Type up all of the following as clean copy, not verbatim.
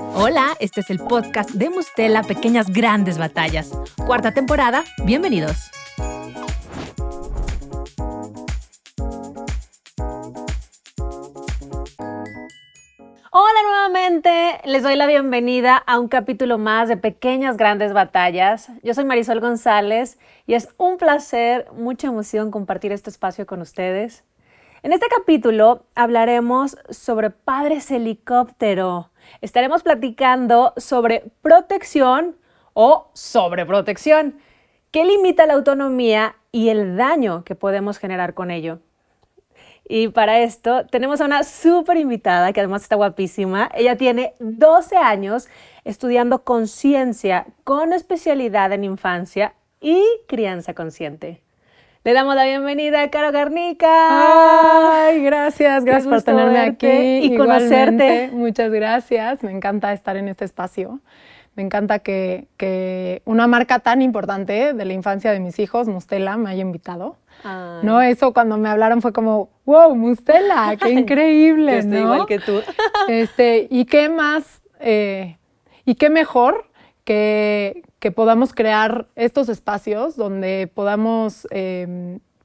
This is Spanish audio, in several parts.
Hola, este es el podcast de Mustela Pequeñas Grandes Batallas. Cuarta temporada, bienvenidos. Hola nuevamente, les doy la bienvenida a un capítulo más de Pequeñas Grandes Batallas. Yo soy Marisol González y es un placer, mucha emoción compartir este espacio con ustedes. En este capítulo hablaremos sobre padres helicóptero. Estaremos platicando sobre protección o sobreprotección, qué limita la autonomía y el daño que podemos generar con ello. Y para esto tenemos a una súper invitada que además está guapísima. Ella tiene 12 años estudiando conciencia con especialidad en infancia y crianza consciente. Le damos la bienvenida a Caro Garnica. Ay, gracias por tenerme aquí y conocerte. Muchas gracias, me encanta estar en este espacio. Me encanta que una marca tan importante de la infancia de mis hijos, Mustela, me haya invitado. Ay. No, eso cuando me hablaron fue como, wow, Mustela, qué increíble, Yo estoy ¿no? igual que tú. Y qué más, y qué mejor que podamos crear estos espacios donde podamos,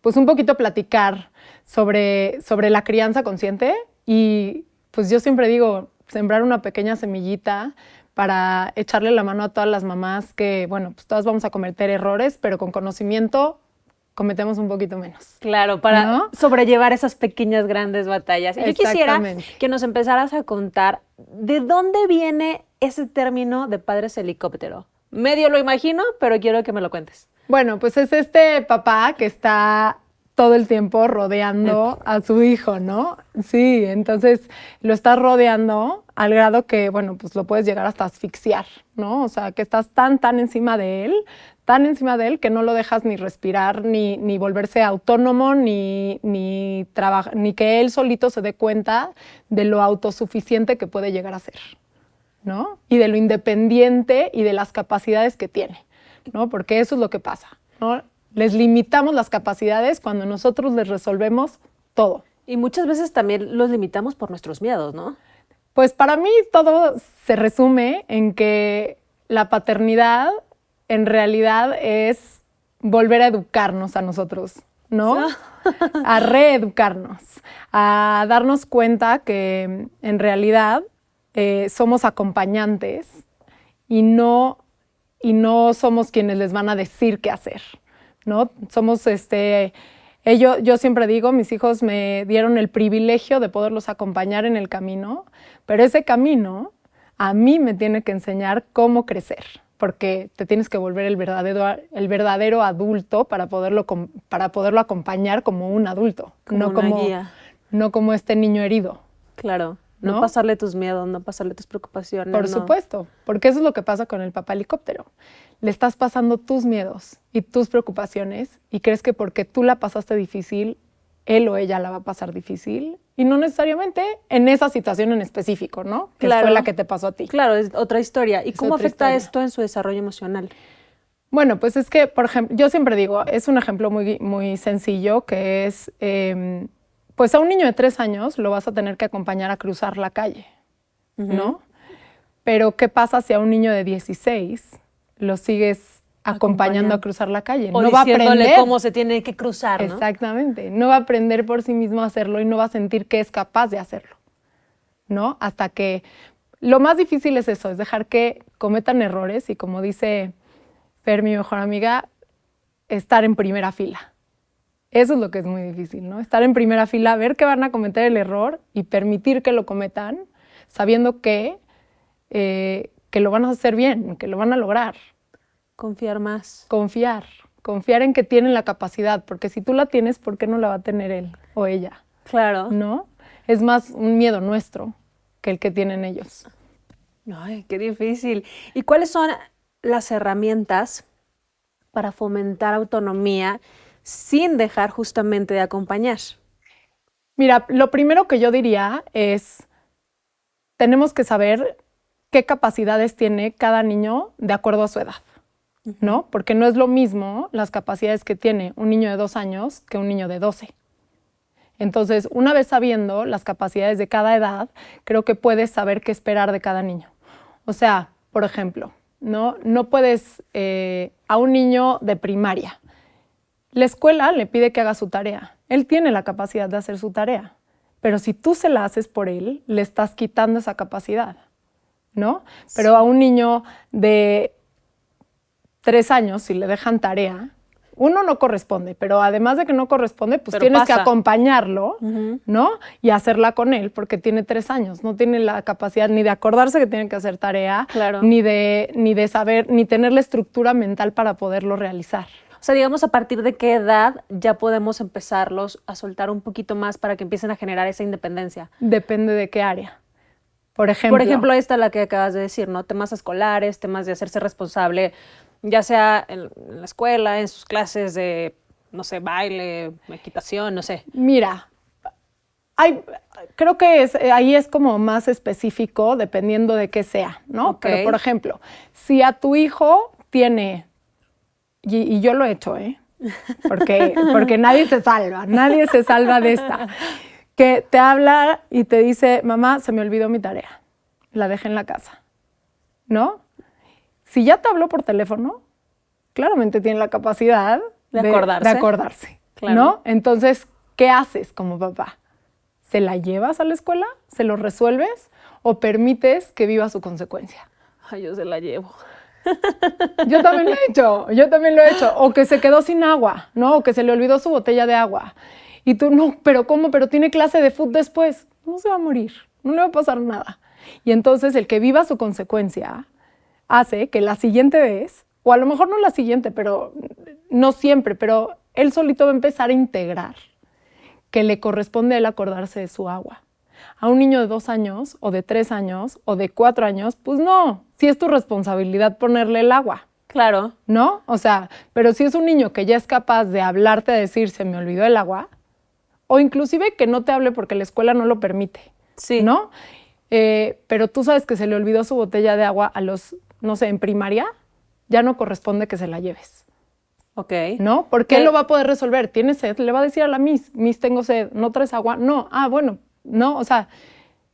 pues un poquito platicar sobre la crianza consciente y pues yo siempre digo, sembrar una pequeña semillita para echarle la mano a todas las mamás que, bueno, pues todas vamos a cometer errores, pero con conocimiento cometemos un poquito menos. Claro, para sobrellevar esas pequeñas grandes batallas. Y yo quisiera que nos empezaras a contar de dónde viene ese término de padres helicóptero. Medio lo imagino, pero quiero que me lo cuentes. Bueno, pues es este papá que está todo el tiempo rodeando a su hijo, ¿no? Sí, entonces lo estás rodeando al grado que, bueno, pues lo puedes llegar hasta asfixiar, ¿no? O sea, que estás tan encima de él que no lo dejas ni respirar, ni volverse autónomo, ni que él solito se dé cuenta de lo autosuficiente que puede llegar a ser, ¿no? Y de lo independiente y de las capacidades que tiene, ¿no? Porque eso es lo que pasa, ¿no? Les limitamos las capacidades cuando nosotros les resolvemos todo. Y muchas veces también los limitamos por nuestros miedos, ¿no? Pues para mí todo se resume en que la paternidad en realidad es volver a educarnos a nosotros, ¿no? A reeducarnos, a darnos cuenta que en realidad somos acompañantes y no somos quienes les van a decir qué hacer, ¿no? Somos yo siempre digo, mis hijos me dieron el privilegio de poderlos acompañar en el camino, pero ese camino a mí me tiene que enseñar cómo crecer, porque te tienes que volver el verdadero adulto para poderlo acompañar como un adulto, como una guía. No como este niño herido. Claro. No pasarle tus miedos, no pasarle tus preocupaciones. Por supuesto, porque eso es lo que pasa con el papá helicóptero. Le estás pasando tus miedos y tus preocupaciones y crees que porque tú la pasaste difícil, él o ella la va a pasar difícil y no necesariamente en esa situación en específico, ¿no? Que fue la que te pasó a ti. Claro, es otra historia. ¿Y cómo afecta esto en su desarrollo emocional? Bueno, pues es que, por ejemplo, yo siempre digo, es un ejemplo muy, muy sencillo que es... pues a un niño de 3 años lo vas a tener que acompañar a cruzar la calle, ¿no? Pero ¿qué pasa si a un niño de 16 lo sigues acompañando a cruzar la calle? O no va a aprender cómo se tiene que cruzar, ¿no? Exactamente. No va a aprender por sí mismo a hacerlo y no va a sentir que es capaz de hacerlo, ¿no? Hasta que... Lo más difícil es eso, es dejar que cometan errores y, como dice Fer, mi mejor amiga, estar en primera fila. Eso es lo que es muy difícil, ¿no? Estar en primera fila, ver que van a cometer el error y permitir que lo cometan, sabiendo que lo van a hacer bien, que lo van a lograr. Confiar más. Confiar en que tienen la capacidad, porque si tú la tienes, ¿por qué no la va a tener él o ella? Claro. ¿No? Es más un miedo nuestro que el que tienen ellos. Ay, qué difícil. ¿Y cuáles son las herramientas para fomentar autonomía sin dejar justamente de acompañar? Mira, lo primero que yo diría es, tenemos que saber qué capacidades tiene cada niño de acuerdo a su edad, ¿no? Porque no es lo mismo las capacidades que tiene un niño de 2 años que un niño de 12. Entonces, una vez sabiendo las capacidades de cada edad, creo que puedes saber qué esperar de cada niño. O sea, por ejemplo, no puedes a un niño de primaria. La escuela le pide que haga su tarea. Él tiene la capacidad de hacer su tarea. Pero si tú se la haces por él, le estás quitando esa capacidad, ¿no? Sí. Pero a un niño de 3 años, si le dejan tarea, uno no corresponde, pero además de que no corresponde, pues tienes que acompañarlo, ¿no? Y hacerla con él, porque tiene 3 años, no tiene la capacidad ni de acordarse que tiene que hacer tarea, claro, ni de saber, ni tener la estructura mental para poderlo realizar. O sea, digamos, ¿a partir de qué edad ya podemos empezarlos a soltar un poquito más para que empiecen a generar esa independencia? Depende de qué área. Por ejemplo, esta es la que acabas de decir, ¿no? Temas escolares, temas de hacerse responsable, ya sea en la escuela, en sus clases de, no sé, baile, equitación, no sé. Mira, creo que ahí es como más específico dependiendo de qué sea, ¿no? Okay. Pero, por ejemplo, si a tu hijo tiene, y yo lo he hecho, porque nadie se salva de esta, que te habla y te dice, mamá, se me olvidó mi tarea, la dejé en la casa, ¿no? Si ya te habló por teléfono, claramente tiene la capacidad de acordarse, claro. ¿No? Entonces, ¿qué haces como papá? ¿Se la llevas a la escuela? ¿Se lo resuelves? ¿O permites que viva su consecuencia? Ay, yo se la llevo. Yo también lo he hecho. O que se quedó sin agua, ¿no? O que se le olvidó su botella de agua. Y tú, no, ¿pero cómo? Pero tiene clase de fútbol después. No se va a morir, no le va a pasar nada. Y entonces el que viva su consecuencia hace que la siguiente vez, o a lo mejor no la siguiente, pero no siempre, pero él solito va a empezar a integrar que le corresponde a él acordarse de su agua. A un niño de 2 años, o de 3 años, o de 4 años, pues no, sí es tu responsabilidad ponerle el agua. Claro. ¿No? O sea, pero si es un niño que ya es capaz de hablarte, de decir, se me olvidó el agua, o inclusive que no te hable porque la escuela no lo permite, sí. ¿no? Pero tú sabes que se le olvidó su botella de agua a los, no sé, en primaria, ya no corresponde que se la lleves. Ok. ¿No? Porque él lo va a poder resolver. ¿Tienes sed? Le va a decir a la Miss, tengo sed, ¿no traes agua? No, bueno, no, o sea,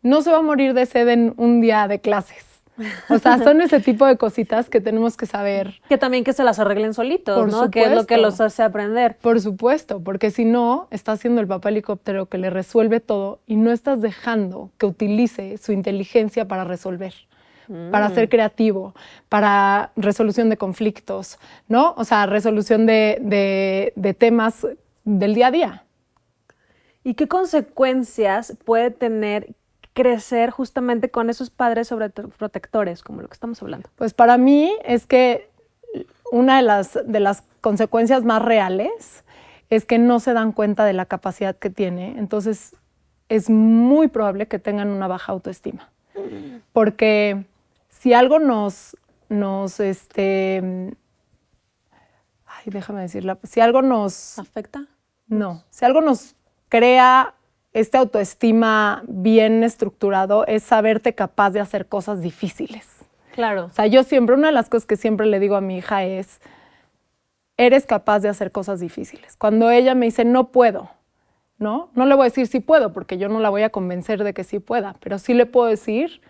no se va a morir de sed en un día de clases. O sea, son ese tipo de cositas que tenemos que saber. Que también que se las arreglen solitos, Por ¿no? supuesto. Que es lo que los hace aprender. Por supuesto, porque si no, estás siendo el papá helicóptero que le resuelve todo y no estás dejando que utilice su inteligencia para resolver, para ser creativo, para resolución de conflictos, ¿no? O sea, resolución de temas del día a día. ¿Y qué consecuencias puede tener crecer justamente con esos padres sobreprotectores, como lo que estamos hablando? Pues para mí es que una de las consecuencias más reales es que no se dan cuenta de la capacidad que tiene, entonces es muy probable que tengan una baja autoestima. Porque si algo si algo nos... ¿Afecta? No, si algo nos crea esta autoestima bien estructurado es saberte capaz de hacer cosas difíciles. Claro. O sea, una de las cosas que siempre le digo a mi hija es, eres capaz de hacer cosas difíciles. Cuando ella me dice, no puedo, ¿no? No le voy a decir sí puedo, porque yo no la voy a convencer de que sí pueda, pero sí le puedo decir,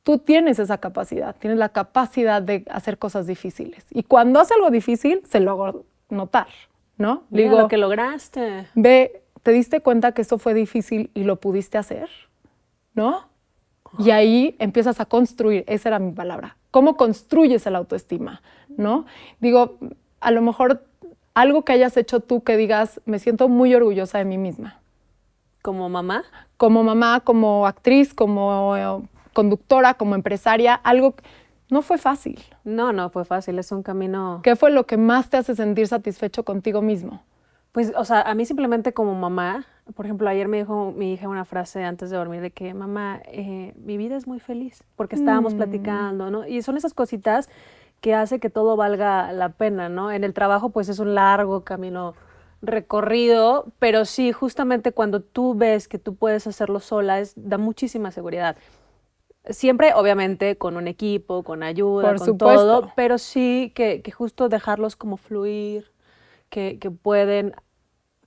tú tienes esa capacidad, tienes la capacidad de hacer cosas difíciles. Y cuando hace algo difícil, se lo hago notar, ¿no? Mira, digo, lo que lograste. Ve, ¿te diste cuenta que esto fue difícil y lo pudiste hacer? ¿No? Y ahí empiezas a construir, esa era mi palabra. ¿Cómo construyes el autoestima? ¿No? Digo, a lo mejor algo que hayas hecho tú que digas, me siento muy orgullosa de mí misma. ¿Como mamá? Como mamá, como actriz, como conductora, como empresaria, algo... No fue fácil. No fue fácil, es un camino... ¿Qué fue lo que más te hace sentir satisfecho contigo mismo? Pues, o sea, a mí simplemente como mamá, por ejemplo, ayer me dijo mi hija una frase antes de dormir de que, mamá, mi vida es muy feliz, porque estábamos platicando, ¿no? Y son esas cositas que hace que todo valga la pena, ¿no? En el trabajo, pues, es un largo camino recorrido, pero sí, justamente cuando tú ves que tú puedes hacerlo sola, da muchísima seguridad. Siempre, obviamente, con un equipo, con ayuda, con todo, pero sí que justo dejarlos como fluir, que pueden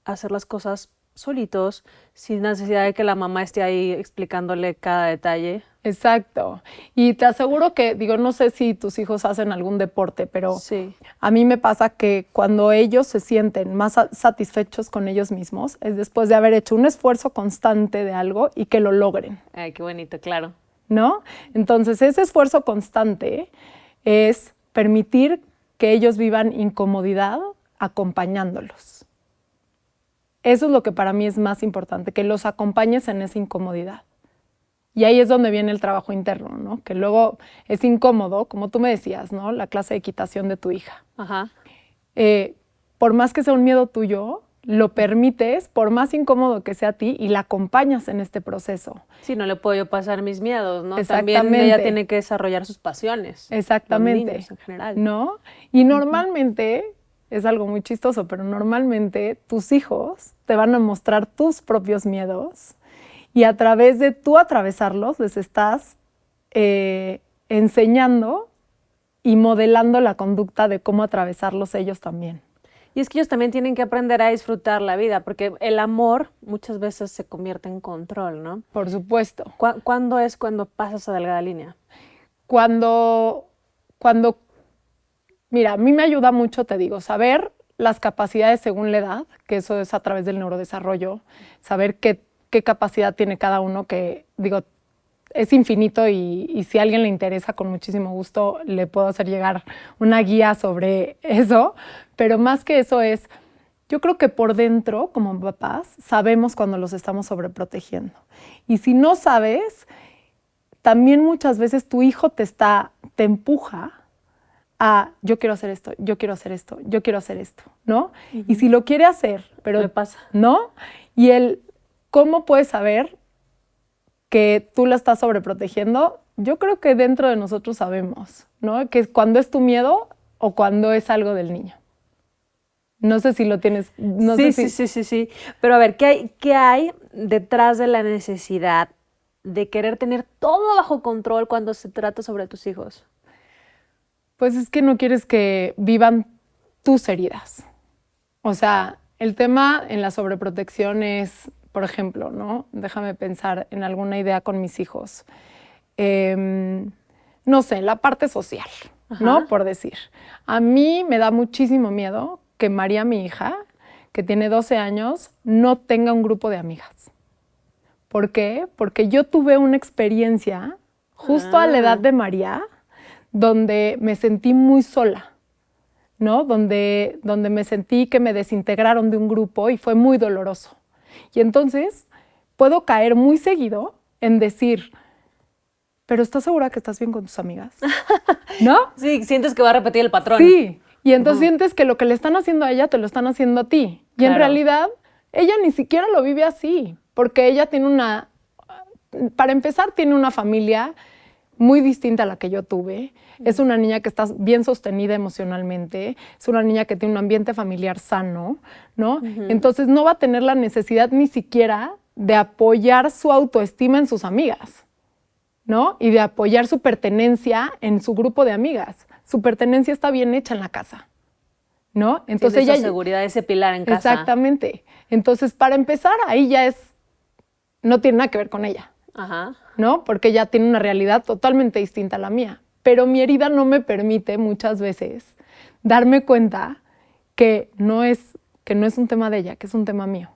hacer las cosas solitos, sin necesidad de que la mamá esté ahí explicándole cada detalle. Exacto. Y te aseguro que, digo, no sé si tus hijos hacen algún deporte, pero Sí. a mí me pasa que cuando ellos se sienten más satisfechos con ellos mismos es después de haber hecho un esfuerzo constante de algo y que lo logren, Ay, qué bonito, claro. ¿no? Entonces, ese esfuerzo constante es permitir que ellos vivan incomodidad acompañándolos. Eso es lo que para mí es más importante, que los acompañes en esa incomodidad. Y ahí es donde viene el trabajo interno, ¿no? Que luego es incómodo, como tú me decías, ¿no? La clase de equitación de tu hija. Ajá. Por más que sea un miedo tuyo, lo permites, por más incómodo que sea a ti, y la acompañas en este proceso. Sí, no le puedo yo pasar mis miedos, ¿no? Exactamente. También ella tiene que desarrollar sus pasiones. Exactamente. Los niños en general. ¿No? Y normalmente, es algo muy chistoso, pero normalmente tus hijos te van a mostrar tus propios miedos y a través de tú atravesarlos les estás enseñando y modelando la conducta de cómo atravesarlos ellos también. Y es que ellos también tienen que aprender a disfrutar la vida, porque el amor muchas veces se convierte en control, ¿no? Por supuesto. ¿Cuándo es cuando pasas esa delgada línea? Cuando, mira, a mí me ayuda mucho, te digo, saber las capacidades según la edad, que eso es a través del neurodesarrollo, saber qué capacidad tiene cada uno, que digo, es infinito y si a alguien le interesa, con muchísimo gusto le puedo hacer llegar una guía sobre eso, pero más que eso es, yo creo que por dentro, como papás, sabemos cuando los estamos sobreprotegiendo. Y si no sabes, también muchas veces tu hijo te empuja a yo quiero hacer esto, yo quiero hacer esto, yo quiero hacer esto, ¿no? Uh-huh. Y si lo quiere hacer, pero me pasa, ¿no? Y ¿cómo puedes saber que tú la estás sobreprotegiendo? Yo creo que dentro de nosotros sabemos, ¿no? Que cuando es tu miedo o cuando es algo del niño. No sé si lo tienes. No sí, sé si... sí. Pero a ver, ¿qué hay detrás de la necesidad de querer tener todo bajo control cuando se trata sobre tus hijos? Pues es que no quieres que vivan tus heridas. O sea, el tema en la sobreprotección es, por ejemplo, ¿no? Déjame pensar en alguna idea con mis hijos. No sé, la parte social, ¿no? Ajá. Por decir. A mí me da muchísimo miedo que María, mi hija, que tiene 12 años, no tenga un grupo de amigas. ¿Por qué? Porque yo tuve una experiencia justo a la edad de María, donde me sentí muy sola, ¿no? Donde me sentí que me desintegraron de un grupo y fue muy doloroso. Y entonces puedo caer muy seguido en decir, ¿pero estás segura que estás bien con tus amigas? ¿No? Sí, sientes que va a repetir el patrón. Sí, y entonces sientes que lo que le están haciendo a ella te lo están haciendo a ti. Y en realidad ella ni siquiera lo vive así, porque ella tiene para empezar, tiene una familia muy distinta a la que yo tuve. Es una niña que está bien sostenida emocionalmente, es una niña que tiene un ambiente familiar sano, ¿no? Entonces no va a tener la necesidad ni siquiera de apoyar su autoestima en sus amigas, ¿no? Y de apoyar su pertenencia en su grupo de amigas. Su pertenencia está bien hecha en la casa, ¿no? Entonces esa seguridad, ese pilar en casa. Exactamente. Entonces, para empezar, ahí ya no tiene nada que ver con ella. Ajá. ¿No? Porque ella tiene una realidad totalmente distinta a la mía. Pero mi herida no me permite muchas veces darme cuenta que no es un tema de ella, que es un tema mío.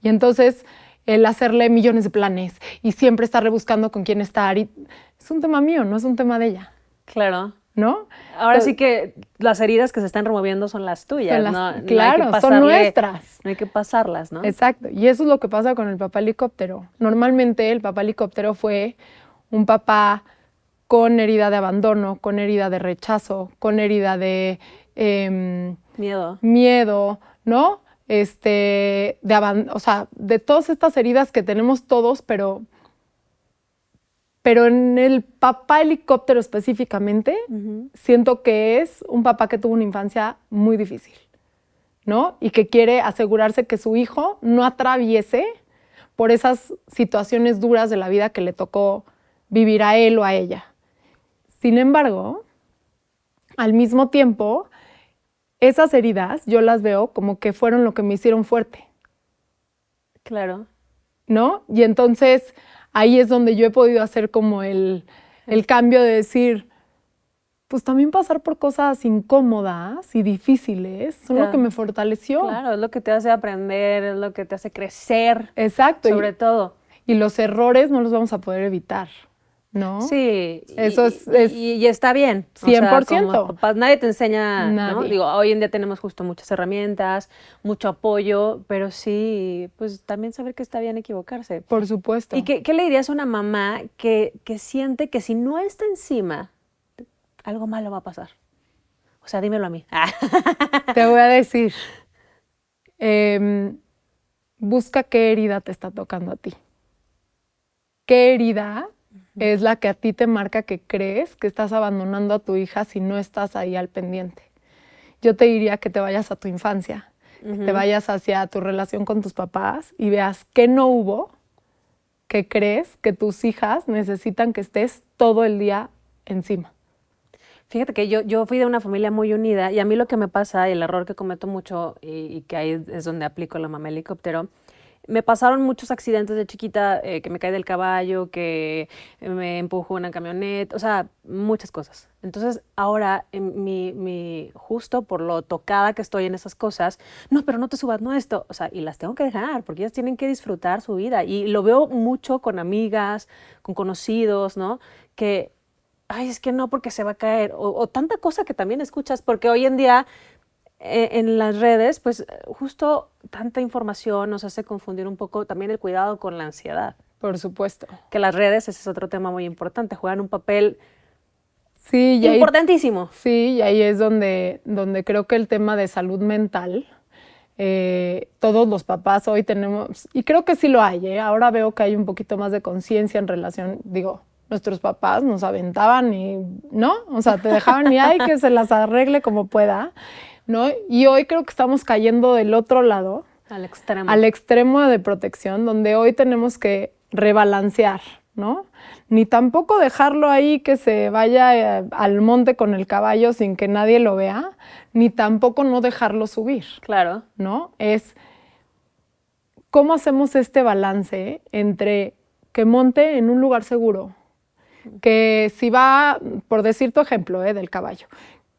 Y entonces el hacerle millones de planes y siempre estarle buscando con quién estar, es un tema mío, no es un tema de ella. Claro. ¿No? Ahora sí que las heridas que se están removiendo son las tuyas, ¿no? Claro, son nuestras. No hay que pasarlas, ¿no? Exacto. Y eso es lo que pasa con el papá helicóptero. Normalmente el papá helicóptero fue un papá con herida de abandono, con herida de rechazo, con herida de miedo, ¿no? O sea, de todas estas heridas que tenemos todos, pero en el papá helicóptero específicamente, siento que es un papá que tuvo una infancia muy difícil, ¿no? Y que quiere asegurarse que su hijo no atraviese por esas situaciones duras de la vida que le tocó vivir a él o a ella. Sin embargo, al mismo tiempo, esas heridas yo las veo como que fueron lo que me hicieron fuerte. Claro. ¿no? Y entonces ahí es donde yo he podido hacer como el cambio de decir, pues también pasar por cosas incómodas y difíciles son lo que me fortaleció. Claro, es lo que te hace aprender, es lo que te hace crecer. Exacto. Sobre todo. Y los errores no los vamos a poder evitar, ¿no? Sí. Eso y está bien. 100%. O sea, como papás, nadie te enseña, Nadie. ¿no? Digo, hoy en día tenemos justo muchas herramientas, mucho apoyo, pero sí, pues también saber que está bien equivocarse. Por supuesto. ¿Y qué le dirías a una mamá que siente que si no está encima, algo malo va a pasar? O sea, dímelo a mí. Te voy a decir, busca qué herida te está tocando a ti. ¿Qué herida es la que a ti te marca que crees que estás abandonando a tu hija si no estás ahí al pendiente? Yo te diría que te vayas a tu infancia, que te vayas hacia tu relación con tus papás y veas qué no hubo, que crees que tus hijas necesitan que estés todo el día encima. Fíjate que yo fui de una familia muy unida y a mí lo que me pasa, y el error que cometo mucho y que ahí es donde aplico la mamá helicóptero, me pasaron muchos accidentes de chiquita, que me caí del caballo, que me empujó una camioneta, o sea, muchas cosas. Entonces ahora, justo por lo tocada que estoy en esas cosas, no, pero no te subas, no esto, o sea, y las tengo que dejar porque ellas tienen que disfrutar su vida. Y lo veo mucho con amigas, con conocidos, ¿no? Que ay, es que no, porque se va a caer, o tanta cosa que también escuchas, porque hoy en día en las redes, pues justo tanta información nos hace confundir un poco también el cuidado con la ansiedad. Por supuesto. Que las redes, ese es otro tema muy importante, juegan un papel sí, importantísimo. Sí, y ahí es donde creo que el tema de salud mental, todos los papás hoy tenemos, y creo que sí lo hay, ahora veo que hay un poquito más de conciencia en relación, digo, nuestros papás nos aventaban y, ¿no? O sea, te dejaban y hay que se las arregle como pueda, ¿no? Y hoy creo que estamos cayendo del otro lado. Al extremo. Al extremo de protección, donde hoy tenemos que rebalancear, ¿no? Ni tampoco dejarlo ahí que se vaya al monte con el caballo sin que nadie lo vea, ni tampoco no dejarlo subir. Claro. ¿No? Es cómo hacemos este balance entre que monte en un lugar seguro, que si va, por decir tu ejemplo, del caballo,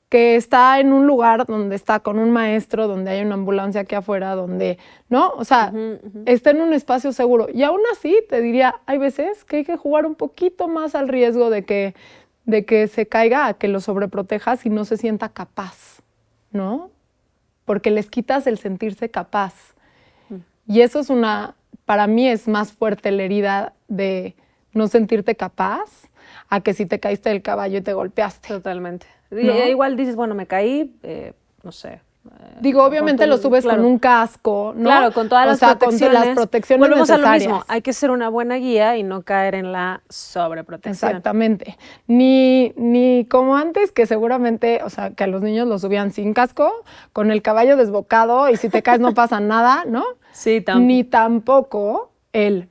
que está en un lugar donde está con un maestro, donde hay una ambulancia aquí afuera, donde, ¿no? O sea, está en un espacio seguro. Y aún así, te diría, hay veces que hay que jugar un poquito más al riesgo de que se caiga, a que lo sobreprotejas y no se sienta capaz, ¿no? Porque les quitas el sentirse capaz. Y eso es para mí es más fuerte la herida de no sentirte capaz a que si te caíste del caballo y te golpeaste. Totalmente. ¿No? Igual dices, bueno, me caí, no sé. Digo, obviamente lo subes con un casco, ¿no? Claro, con todas las protecciones. Con las protecciones Volvemos necesarias. a lo mismo, hay que ser una buena guía y no caer en la sobreprotección. Exactamente. Ni como antes, que seguramente, o sea, que a los niños los subían sin casco, con el caballo desbocado y si te caes no pasa nada, ¿no? Sí, Ni tampoco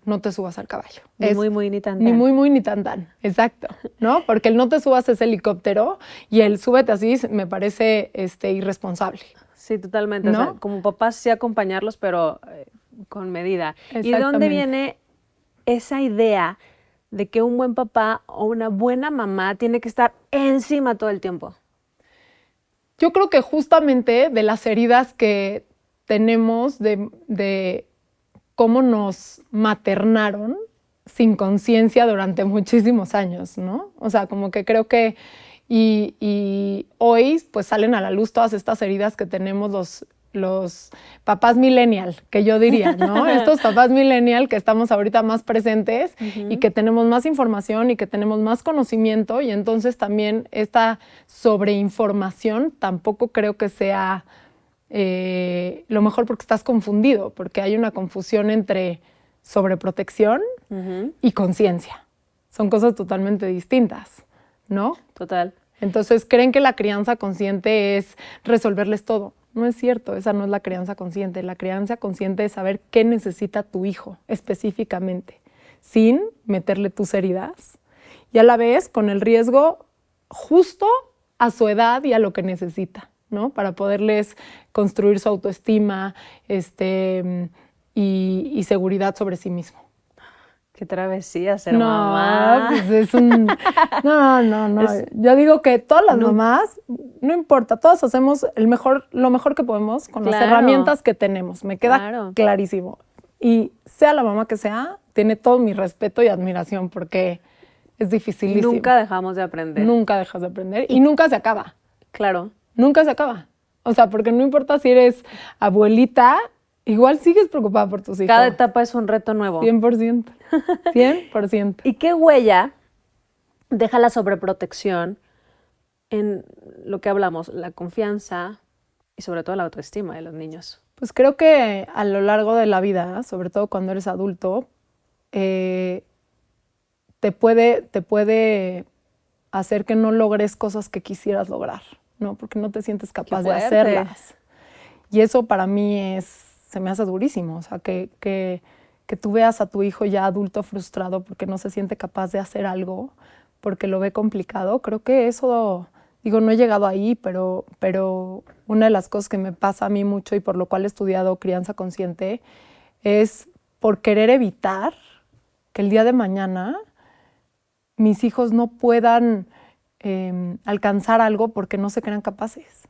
no te subas al caballo. Ni muy, ni tan. Ni muy, ni tan. Exacto, ¿no? Porque el no te subas es helicóptero y el súbete así me parece irresponsable. Sí, totalmente. ¿No? O sea, como papás sí acompañarlos, pero con medida. ¿Y de dónde viene esa idea de que un buen papá o una buena mamá tiene que estar encima todo el tiempo? Yo creo que justamente de las heridas que tenemos de cómo nos maternaron sin conciencia durante muchísimos años, ¿no? O sea, como que creo que y hoy pues salen a la luz todas estas heridas que tenemos los papás millennial, que yo diría, ¿no? Estos papás millennial que estamos ahorita más presentes y que tenemos más información y que tenemos más conocimiento y entonces también esta sobreinformación tampoco creo que sea lo mejor porque estás confundido, porque hay una confusión entre sobreprotección y conciencia. Son cosas totalmente distintas, ¿no? Total. Entonces creen que la crianza consciente es resolverles todo. No es cierto, esa no es la crianza consciente. La crianza consciente es saber qué necesita tu hijo específicamente, sin meterle tus heridas y a la vez con el riesgo justo a su edad y a lo que necesita, ¿no? Para poderles construir su autoestima, y seguridad sobre sí mismo. Qué travesía ser mamá. Pues es un... No. Yo digo que todas las mamás, no importa, todas hacemos lo mejor que podemos con las herramientas que tenemos. Me queda clarísimo. Y sea la mamá que sea, tiene todo mi respeto y admiración porque es dificilísimo. Nunca dejamos de aprender. Nunca dejas de aprender y nunca se acaba. Claro. Nunca se acaba. O sea, porque no importa si eres abuelita, igual sigues preocupada por tus hijos. Cada etapa es un reto nuevo. 100%. 100%. ¿Y qué huella deja la sobreprotección en lo que hablamos, la confianza y sobre todo la autoestima de los niños? Pues creo que a lo largo de la vida, sobre todo cuando eres adulto, te puede hacer que no logres cosas que quisieras lograr, ¿no? Porque no te sientes capaz de hacerlas. Y eso para mí se me hace durísimo. O sea, que tú veas a tu hijo ya adulto frustrado porque no se siente capaz de hacer algo, porque lo ve complicado. Creo que eso, digo, no he llegado ahí, pero una de las cosas que me pasa a mí mucho y por lo cual he estudiado crianza consciente es por querer evitar que el día de mañana mis hijos no puedan alcanzar algo porque no se crean capaces.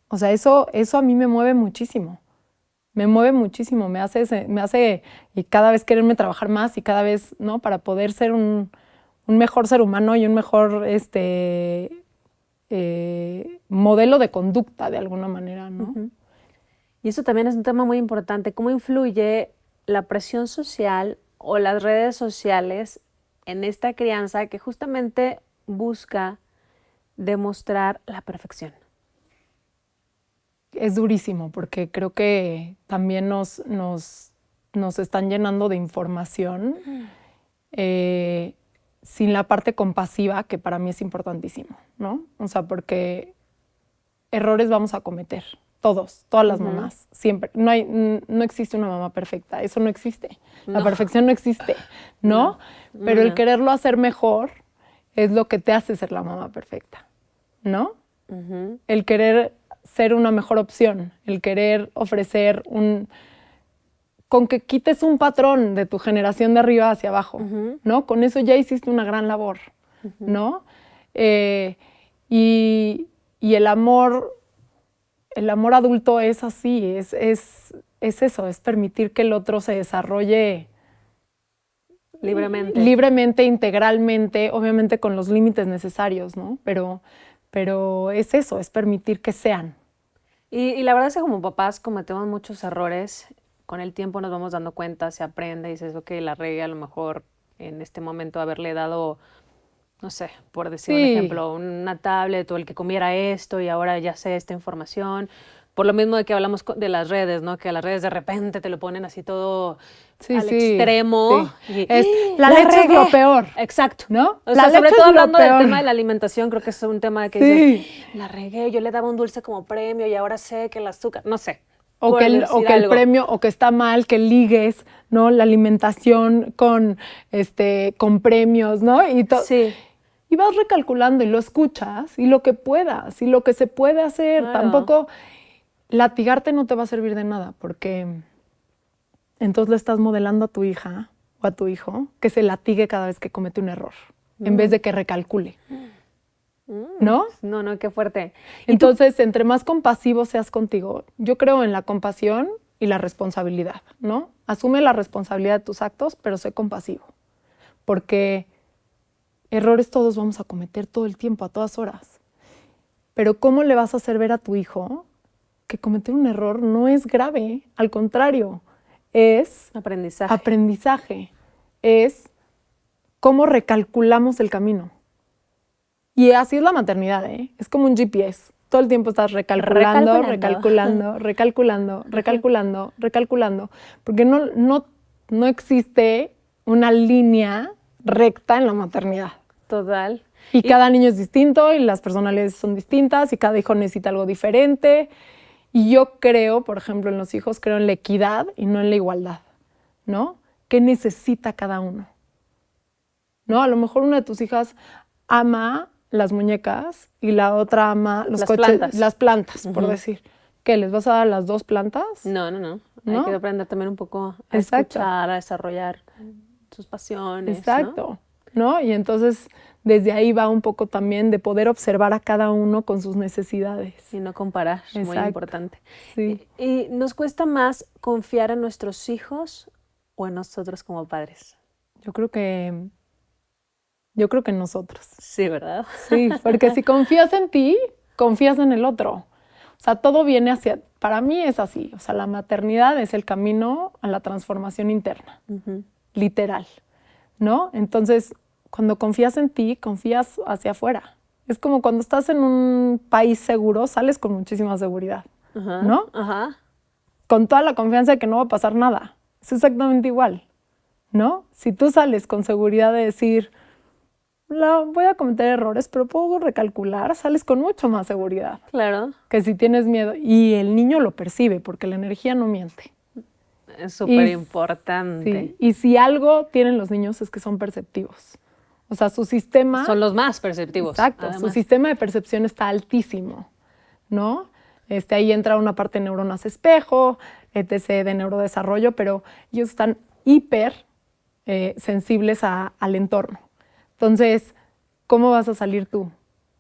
O sea, eso a mí me mueve muchísimo. Me mueve muchísimo, me hace y cada vez quererme trabajar más y cada vez, ¿no? Para poder ser un mejor ser humano y un mejor modelo de conducta de alguna manera, ¿no? Uh-huh. Y eso también es un tema muy importante. ¿Cómo influye la presión social o las redes sociales en esta crianza que justamente busca demostrar la perfección? Es durísimo porque creo que también nos están llenando de información sin la parte compasiva, que para mí es importantísimo, ¿no? O sea, porque errores vamos a cometer, todas las mamás, siempre. No existe una mamá perfecta, eso no existe. La perfección no existe, ¿no? Pero el quererlo hacer mejor es lo que te hace ser la mamá perfecta, ¿no? Uh-huh. El querer ser una mejor opción, el querer ofrecer con que quites un patrón de tu generación de arriba hacia abajo, ¿no? Con eso ya hiciste una gran labor, ¿no? Y el amor adulto es así, es eso, es permitir que el otro se desarrolle libremente, integralmente, obviamente con los límites necesarios, ¿no? Pero es eso, es permitir que sean. Y la verdad es que como papás cometemos muchos errores. Con el tiempo nos vamos dando cuenta, se aprende y dices, ok, la regué a lo mejor en este momento haberle dado, no sé, por decir un ejemplo, una tablet o el que comiera esto y ahora ya sé esta información. Por lo mismo de que hablamos de las redes, ¿no? Que las redes de repente te lo ponen así todo al extremo. Sí. La leche es lo peor. Exacto. ¿No? O sea, sobre todo hablando del tema de la alimentación, creo que es un tema de que dices, la regué, yo le daba un dulce como premio y ahora sé que el azúcar, no sé. O que el premio, o que está mal que ligues, ¿no? La alimentación con premios, ¿no? Y y vas recalculando y lo escuchas y lo que puedas y lo que se puede hacer. Claro. Tampoco latigarte no te va a servir de nada porque entonces le estás modelando a tu hija o a tu hijo que se latigue cada vez que comete un error en vez de que recalcule. ¿No? No, qué fuerte. Entonces, entre más compasivo seas contigo, yo creo en la compasión y la responsabilidad, ¿no? Asume la responsabilidad de tus actos, pero sé compasivo. Porque errores todos vamos a cometer todo el tiempo, a todas horas. Pero ¿cómo le vas a hacer ver a tu hijo que cometer un error no es grave? Al contrario, es aprendizaje. Es cómo recalculamos el camino. Y así es la maternidad, ¿eh? Es como un GPS. Todo el tiempo estás recalculando. Porque no existe una línea recta en la maternidad. Total. Y cada niño es distinto y las personalidades son distintas y cada hijo necesita algo diferente. Y yo creo, por ejemplo, en los hijos, creo en la equidad y no en la igualdad, ¿no? ¿Qué necesita cada uno? ¿No? A lo mejor una de tus hijas ama las muñecas y la otra ama los coches, las plantas, por decir. ¿Qué, les vas a dar las 2 plantas? No. ¿No? Hay que aprender también un poco a Exacto. escuchar, a desarrollar sus pasiones, Exacto, ¿no? Y entonces desde ahí va un poco también de poder observar a cada uno con sus necesidades. Y no comparar, muy Exacto. importante. Sí. ¿Y nos cuesta más confiar en nuestros hijos o en nosotros como padres? Yo creo que nosotros. Sí, ¿verdad? Sí, porque si confías en ti, confías en el otro. O sea, todo viene para mí es así. O sea, la maternidad es el camino a la transformación interna, literal, ¿no? Entonces, cuando confías en ti, confías hacia afuera. Es como cuando estás en un país seguro, sales con muchísima seguridad, ¿no? Con toda la confianza de que no va a pasar nada. Es exactamente igual, ¿no? Si tú sales con seguridad de decir, voy a cometer errores, pero puedo recalcular, sales con mucho más seguridad. Claro. Que si tienes miedo. Y el niño lo percibe, porque la energía no miente. Es súper importante. Sí, y si algo tienen los niños es que son perceptivos. O sea, su sistema... Son los más perceptivos. Exacto, además. Su sistema de percepción está altísimo, ¿no? Ahí entra una parte de neuronas espejo, etc., de neurodesarrollo, pero ellos están hiper sensibles al entorno. Entonces, ¿cómo vas a salir tú?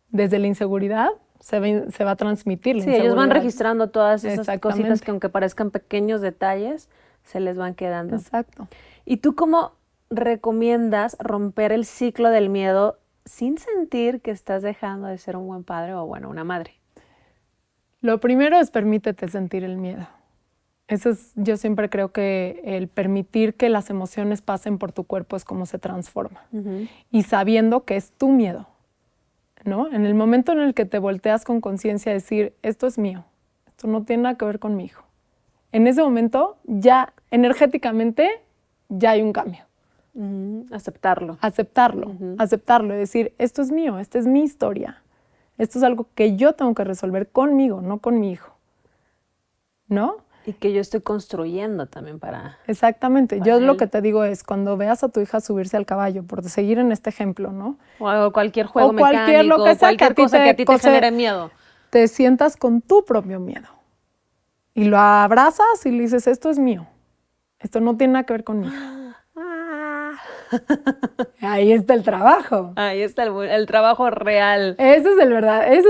Desde la inseguridad se va a transmitir la inseguridad. Ellos van registrando todas esas cositas que aunque parezcan pequeños detalles, se les van quedando. Exacto. ¿Y tú cómo recomiendas romper el ciclo del miedo sin sentir que estás dejando de ser un buen padre o, bueno, una madre? Lo primero es permítete sentir el miedo. Yo siempre creo que el permitir que las emociones pasen por tu cuerpo es como se transforma. Y sabiendo que es tu miedo, ¿no? En el momento en el que te volteas con conciencia a decir, esto es mío, esto no tiene nada que ver con mi hijo. En ese momento, ya energéticamente, ya hay un cambio. Aceptarlo. Aceptarlo y decir, esto es mío, esta es mi historia. Esto es algo que yo tengo que resolver conmigo, no con mi hijo. ¿No? Y que yo estoy construyendo también para... Exactamente. Yo lo que te digo es, cuando veas a tu hija subirse al caballo, por seguir en este ejemplo, ¿no? O cualquier juego mecánico, cualquier cosa que a ti te genere miedo. Te sientas con tu propio miedo. Y lo abrazas y le dices, esto es mío. Esto no tiene nada que ver conmigo. Ahí está el trabajo. Ahí está el trabajo real. Esa es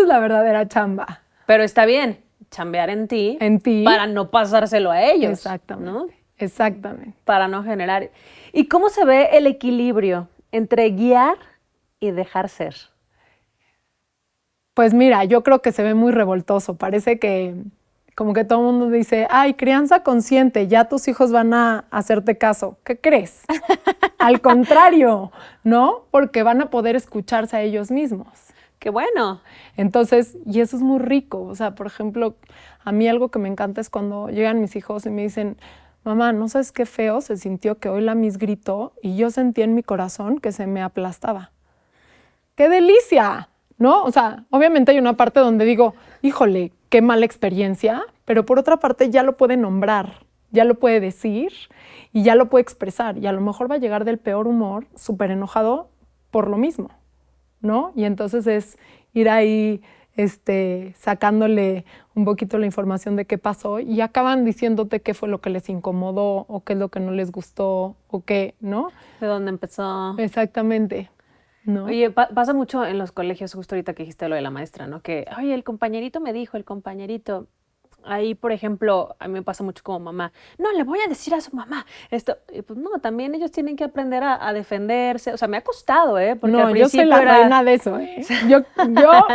la verdadera chamba. Pero está bien. Chambear en ti para no pasárselo a ellos. Exactamente. ¿no? Exactamente. Para no generar. ¿Y cómo se ve el equilibrio entre guiar y dejar ser? Pues mira, yo creo que se ve muy revoltoso. Parece que como que todo el mundo dice, ay, crianza consciente, ya tus hijos van a hacerte caso. ¿Qué crees? Al contrario, ¿no? Porque van a poder escucharse a ellos mismos. ¡Qué bueno! Entonces, y eso es muy rico. O sea, por ejemplo, a mí algo que me encanta es cuando llegan mis hijos y me dicen, mamá, ¿no sabes qué feo se sintió que hoy la Miss gritó y yo sentí en mi corazón que se me aplastaba? ¡Qué delicia! ¿No? O sea, obviamente hay una parte donde digo, híjole, qué mala experiencia, pero por otra parte ya lo puede nombrar, ya lo puede decir y ya lo puede expresar. Y a lo mejor va a llegar del peor humor, súper enojado por lo mismo, ¿no? Y entonces es ir ahí sacándole un poquito la información de qué pasó y acaban diciéndote qué fue lo que les incomodó o qué es lo que no les gustó o qué, ¿no? ¿De dónde empezó? Exactamente. ¿No? Oye, pasa mucho en los colegios, justo ahorita que dijiste lo de la maestra, ¿no? Que, oye, el compañerito me dijo, el compañerito. Ahí, por ejemplo, a mí me pasa mucho como mamá, no, le voy a decir a su mamá esto. Y pues no, también ellos tienen que aprender a defenderse. O sea, me ha costado, porque no, al principio yo soy la reina de eso, Yo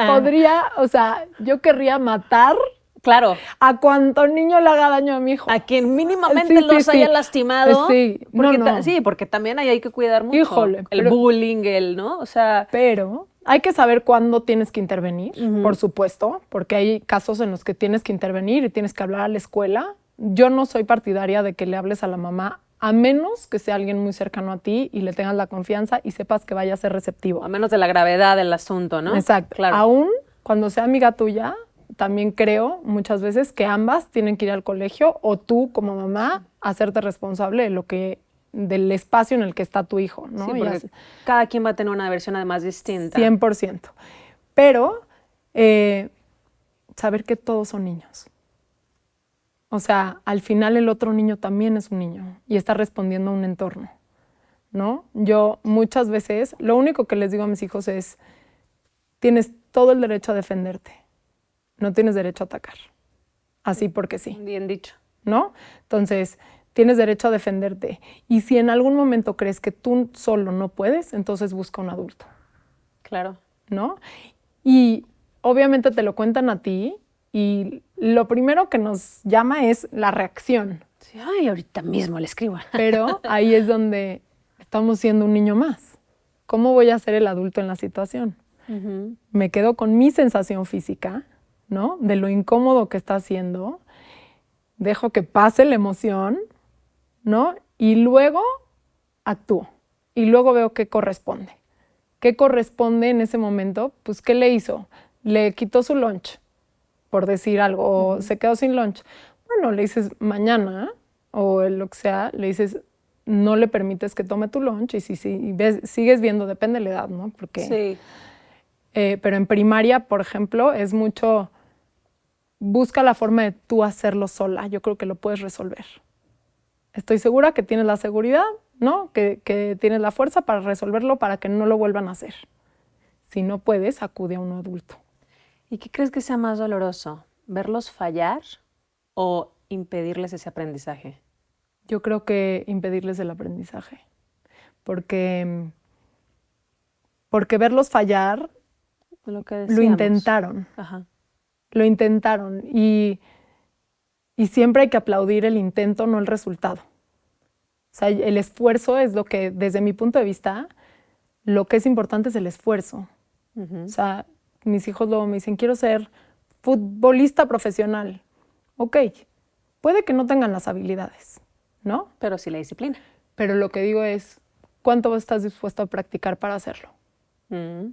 podría, o sea, yo querría matar claro. a cuanto niño le haga daño a mi hijo. A quien mínimamente los haya lastimado. Sí, porque sí, porque también hay que cuidar mucho. Híjole. El bullying, ¿no? O sea... Pero hay que saber cuándo tienes que intervenir, por supuesto, porque hay casos en los que tienes que intervenir y tienes que hablar a la escuela. Yo no soy partidaria de que le hables a la mamá, a menos que sea alguien muy cercano a ti y le tengas la confianza y sepas que vaya a ser receptivo. A menos de la gravedad del asunto, ¿no? Exacto. Claro. Aún cuando sea amiga tuya, también creo muchas veces que ambas tienen que ir al colegio o tú como mamá hacerte responsable del espacio en el que está tu hijo, ¿no? Sí, porque cada quien va a tener una versión además distinta. 100%. Pero saber que todos son niños O sea, al final el otro niño también es un niño y está respondiendo a un entorno, ¿no? Yo muchas veces, lo único que les digo a mis hijos es, tienes todo el derecho a defenderte, no tienes derecho a atacar, así porque sí, Bien dicho. ¿no? Entonces, tienes derecho a defenderte. Y si en algún momento crees que tú solo no puedes, entonces busca un adulto, Claro. ¿no? Y obviamente te lo cuentan a ti y lo primero que nos llama es la reacción. Sí, ay, ahorita mismo le escribo. Pero ahí es donde estamos siendo un niño más. ¿Cómo voy a ser el adulto en la situación? Me quedo con mi sensación física, ¿no? De lo incómodo que está haciendo. Dejo que pase la emoción, ¿no? Y luego actúo. Y luego veo qué corresponde. ¿Qué corresponde en ese momento? Pues, ¿qué le hizo? Le quitó su lunch, por decir algo, o se quedó sin lunch. Bueno, le dices mañana, o lo que sea, le dices, no le permites que tome tu lunch, y si sigues viendo, depende de la edad, ¿no? Porque, Sí. pero en primaria, por ejemplo, es mucho, busca la forma de tú hacerlo sola. Yo creo que lo puedes resolver. Estoy segura que tienes la seguridad, ¿no? Que tienes la fuerza para resolverlo para que no lo vuelvan a hacer. Si no puedes, acude a un adulto. ¿Y qué crees que sea más doloroso? ¿Verlos fallar o impedirles ese aprendizaje? Yo creo que impedirles el aprendizaje. Porque verlos fallar, Lo que lo decíamos. intentaron. Ajá. Lo intentaron. Y siempre hay que aplaudir el intento, no el resultado. O sea, el esfuerzo es lo que, desde mi punto de vista, lo que es importante es el esfuerzo. O sea, mis hijos luego me dicen, quiero ser futbolista profesional. Ok, puede que no tengan las habilidades, ¿no? Pero sí la disciplina. Pero lo que digo es, ¿cuánto estás dispuesto a practicar para hacerlo?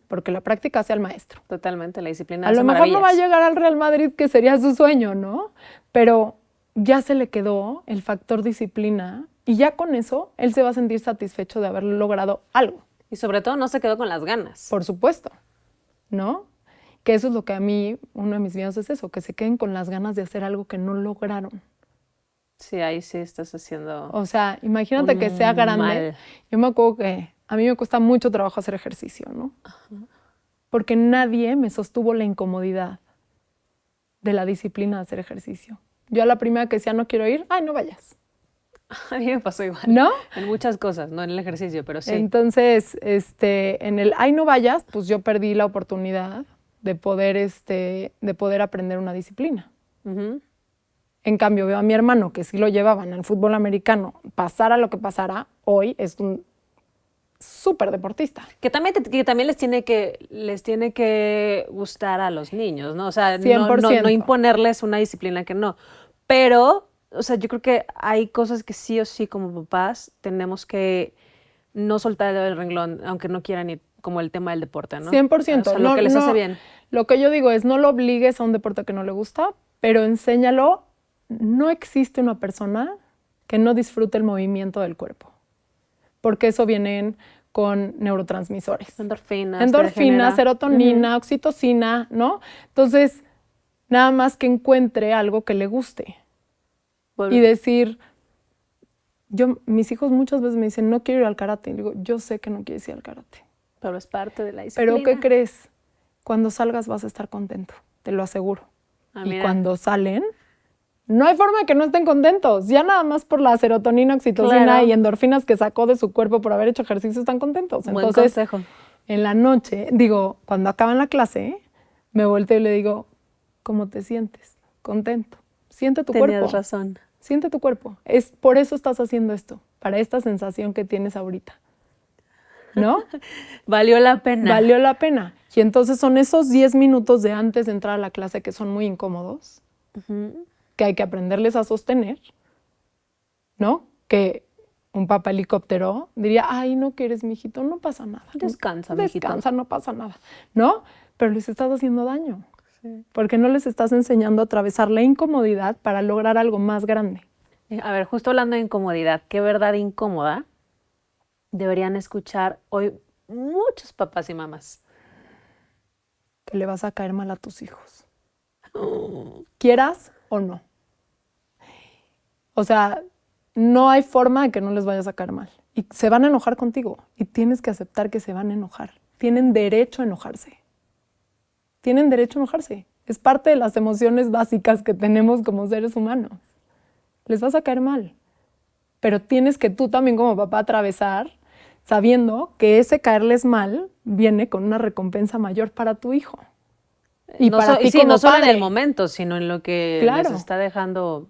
Porque la práctica hace al maestro. Totalmente, la disciplina A hace lo mejor no va a maravillas. llegar al Real Madrid, que sería su sueño, ¿no? Pero ya se le quedó el factor disciplina y ya con eso él se va a sentir satisfecho de haber logrado algo. Y sobre todo no se quedó con las ganas. Por supuesto, ¿no? Que eso es lo que a mí, uno de mis miedos es eso, que se queden con las ganas de hacer algo que no lograron. Sí, ahí sí estás haciendo. O sea, imagínate que sea grande. Mal. Yo me acuerdo que a mí me cuesta mucho trabajo hacer ejercicio, ¿no? Porque nadie me sostuvo la incomodidad de la disciplina de hacer ejercicio. Yo a la primera que decía no quiero ir, ay, no vayas. A mí me pasó igual. ¿No? En muchas cosas, no en el ejercicio, pero sí. Entonces, en el ay, no vayas, pues yo perdí la oportunidad de poder aprender una disciplina. En cambio, veo a mi hermano, que sí lo llevaban al fútbol americano, pasara lo que pasara, hoy es un súper deportista. Que también les tiene que gustar a los niños, ¿no? O sea, 100%. no imponerles una disciplina que no. Pero, o sea, yo creo que hay cosas que sí o sí como papás tenemos que no soltar el renglón, aunque no quieran ir, como el tema del deporte, ¿no? 100%. O sea, lo que les hace bien. Lo que yo digo es, no lo obligues a un deporte que no le gusta, pero enséñalo. No existe una persona que no disfrute el movimiento del cuerpo, porque eso viene con neurotransmisores. Endorfinas, serotonina, oxitocina, ¿no? Entonces, nada más que encuentre algo que le guste. Y decir, mis hijos muchas veces me dicen, no quiero ir al karate. Y digo, yo sé que no quieres ir al karate. Pero es parte de la disciplina. Pero ¿qué crees? Cuando salgas vas a estar contento, te lo aseguro. Y cuando salen, no hay forma de que no estén contentos. Ya nada más por la serotonina, oxitocina y endorfinas que sacó de su cuerpo por haber hecho ejercicio están contentos. Buen consejo. En la noche, cuando acaban la clase, me volteo y le digo, ¿cómo te sientes? Contento. Siente tu cuerpo. Tenías razón. Siente tu cuerpo. Por eso estás haciendo esto, para esta sensación que tienes ahorita. ¿No? Valió la pena. Valió la pena. Y entonces son esos 10 minutos de antes de entrar a la clase que son muy incómodos, que hay que aprenderles a sostener, ¿no? Que un papá helicóptero diría, ay, no quieres, mijito, no pasa nada. Descansa, mijito. Descansa, no pasa nada, ¿no? Pero les estás haciendo daño, porque no les estás enseñando a atravesar la incomodidad para lograr algo más grande. A ver, justo hablando de incomodidad, ¿qué verdad incómoda deberían escuchar hoy muchos papás y mamás? Que le vas a caer mal a tus hijos. Quieras o no. O sea, no hay forma de que no les vaya a sacar mal. Y se van a enojar contigo. Y tienes que aceptar que se van a enojar. Tienen derecho a enojarse. Tienen derecho a enojarse. Es parte de las emociones básicas que tenemos como seres humanos. Les vas a caer mal. Pero tienes que tú también como papá atravesar sabiendo que ese caerles mal viene con una recompensa mayor para tu hijo. Y No para so- y ti sí, como no solo en padre. el momento, sino en lo que les Claro. está dejando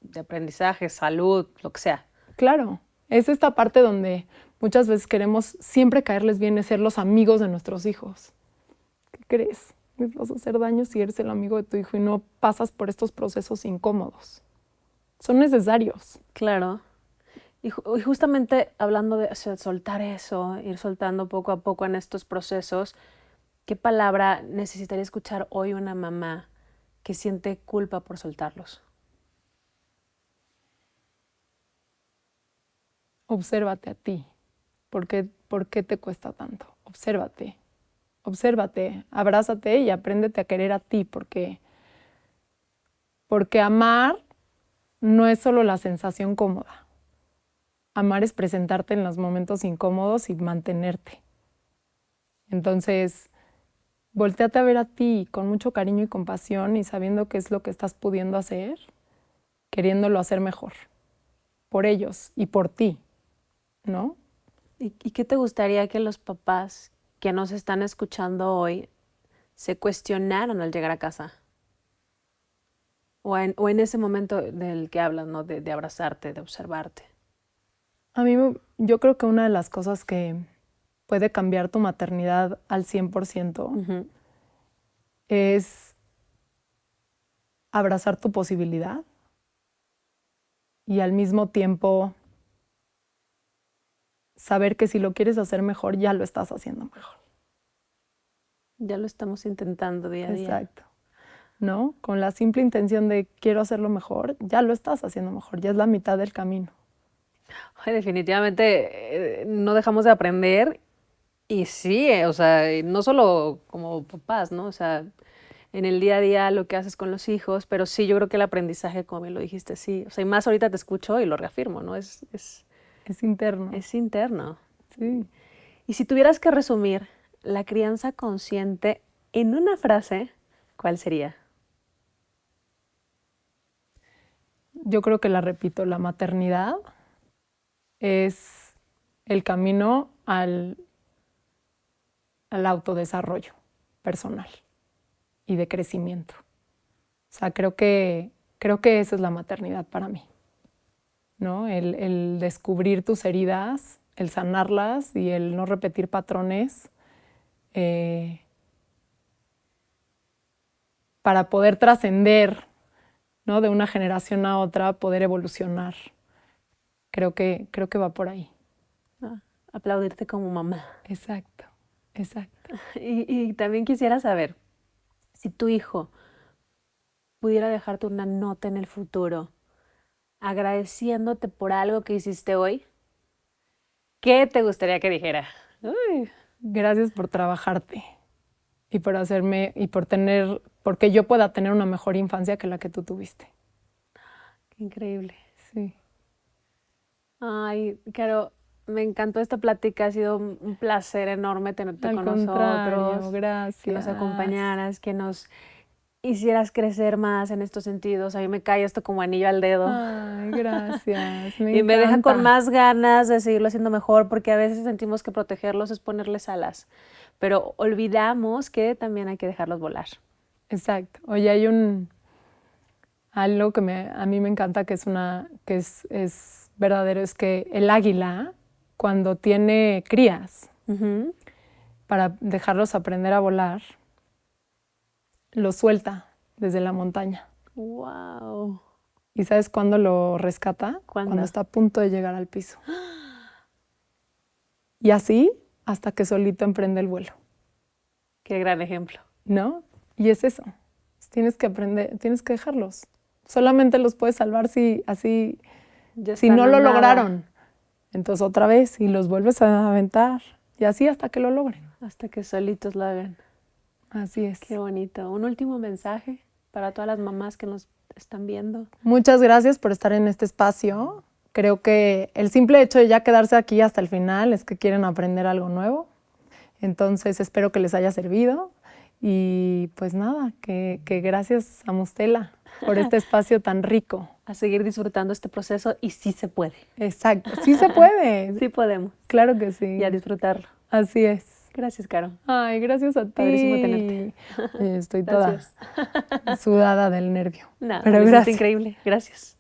de aprendizaje, salud, lo que sea. Claro, es esta parte donde muchas veces queremos siempre caerles bien, es ser los amigos de nuestros hijos. ¿Qué crees? Les vas a hacer daño si eres el amigo de tu hijo y no pasas por estos procesos incómodos. Son necesarios. Claro. Y justamente hablando de, o sea, soltar eso, ir soltando poco a poco en estos procesos, ¿qué palabra necesitaría escuchar hoy una mamá que siente culpa por soltarlos? Obsérvate a ti. ¿Por qué te cuesta tanto? Obsérvate. Obsérvate, abrázate y apréndete a querer a ti, porque amar no es solo la sensación cómoda. Amar es presentarte en los momentos incómodos y mantenerte. Entonces, voltéate a ver a ti con mucho cariño y compasión y sabiendo qué es lo que estás pudiendo hacer, queriéndolo hacer mejor, por ellos y por ti, ¿no? ¿Y qué te gustaría que los papás que nos están escuchando hoy se cuestionaran al llegar a casa? O en ese momento del que hablas, ¿no? De abrazarte, de observarte. Yo creo que una de las cosas que puede cambiar tu maternidad al 100% Ujú. es abrazar tu posibilidad y al mismo tiempo saber que si lo quieres hacer mejor, ya lo estás haciendo mejor. Ya lo estamos intentando día a día. Exacto. ¿No? Con la simple intención de quiero hacerlo mejor, ya lo estás haciendo mejor, ya es la mitad del camino. Ay, definitivamente no dejamos de aprender y sí, o sea, y no solo como papás, ¿no? O sea, en el día a día lo que haces con los hijos, pero sí, yo creo que el aprendizaje, como bien lo dijiste, sí. O sea, y más ahorita te escucho y lo reafirmo, ¿no? Es interno. Es interno. Sí. Y si tuvieras que resumir la crianza consciente en una frase, ¿cuál sería? Yo creo que la repito, la maternidad es el camino al autodesarrollo personal y de crecimiento. O sea, creo que esa es la maternidad para mí, ¿no? El descubrir tus heridas, el sanarlas y el no repetir patrones para poder trascender, ¿no? De una generación a otra, poder evolucionar. Creo que va por ahí. Ah, aplaudirte como mamá. Exacto, exacto. Y también quisiera saber, si tu hijo pudiera dejarte una nota en el futuro, agradeciéndote por algo que hiciste hoy, ¿qué te gustaría que dijera? Uy, Gracias por trabajarte y por hacerme y por tener, porque yo pueda tener una mejor infancia que la que tú tuviste. qué increíble. Sí. Ay, Caro, me encantó esta plática, ha sido un placer enorme tenerte Al con contrario, nosotros, que nos gracias. acompañaras, que nos hicieras crecer más en estos sentidos. A mí me cae esto como anillo al dedo. Ay, gracias. Me Y me deja con encanta. más ganas de seguirlo haciendo mejor porque a veces sentimos que protegerlos es ponerles alas, pero olvidamos que también hay que dejarlos volar. Exacto. Oye, hay algo que a mí me encanta que es verdadero, es que el águila, cuando tiene crías, Ujú. para dejarlos aprender a volar, los suelta desde la montaña. Wow. ¿Y sabes cuándo lo rescata? Cuando ¿Cuándo? está a punto de llegar al piso. Y así hasta que solito emprende el vuelo, Qué gran ejemplo. ¿no? Y es eso. Tienes que aprender, tienes que dejarlos. Solamente los puedes salvar Ya si están no a lo nada lograron. Entonces otra vez y los vuelves a aventar. Y así hasta que lo logren. hasta que solitos lo hagan. Así es. Qué bonito. Un último mensaje para todas las mamás que nos están viendo. Muchas gracias por estar en este espacio. Creo que el simple hecho de ya quedarse aquí hasta el final es que quieren aprender algo nuevo. Entonces espero que les haya servido y pues nada, que gracias a Mustela por este espacio tan rico. A seguir disfrutando este proceso y sí se puede. Exacto, sí se puede. Sí podemos. Claro que sí. Y a disfrutarlo. Así es. Gracias, Caro. Ay, gracias a ti. Padrísimo tenerte. Estoy Gracias. toda sudada del nervio. No, pero me gracias. siento increíble. Gracias.